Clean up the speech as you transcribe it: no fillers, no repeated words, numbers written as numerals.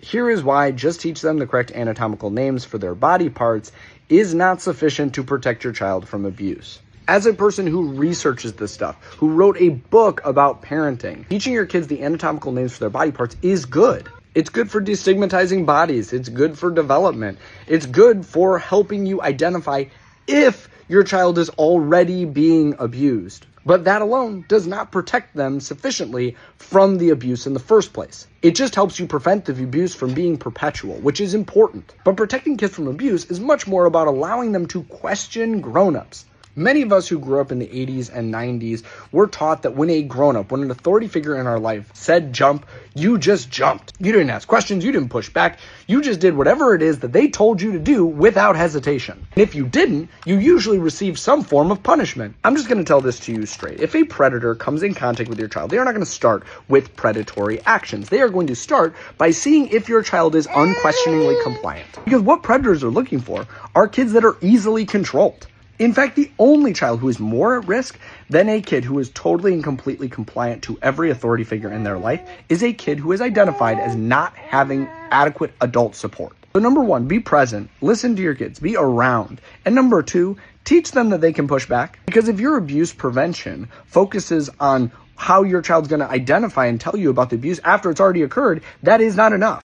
Here is why just teach them the correct anatomical names for their body parts is not sufficient to protect your child from abuse. As a person who researches this stuff, who wrote a book about parenting, teaching your kids the anatomical names for their body parts is good. It's good for destigmatizing bodies. It's good for development. It's good for helping you identify if your child is already being abused. But that alone does not protect them sufficiently from the abuse in the first place. It just helps you prevent the abuse from being perpetual, which is important. But protecting kids from abuse is much more about allowing them to question grown-ups. Many of us who grew up in the 80s and 90s were taught that when a grown-up, when an authority figure in our life said jump, you just jumped. You didn't ask questions, you didn't push back, you just did whatever it is that they told you to do without hesitation. And if you didn't, you usually received some form of punishment. I'm just going to tell this to you straight. If a predator comes in contact with your child, they are not going to start with predatory actions. They are going to start by seeing if your child is unquestioningly compliant. Because what predators are looking for are kids that are easily controlled. In fact, the only child who is more at risk than a kid who is totally and completely compliant to every authority figure in their life is a kid who is identified as not having adequate adult support. So number one, be present, listen to your kids, be around. And number two, teach them that they can push back. Because if your abuse prevention focuses on how your child's going to identify and tell you about the abuse after it's already occurred, that is not enough.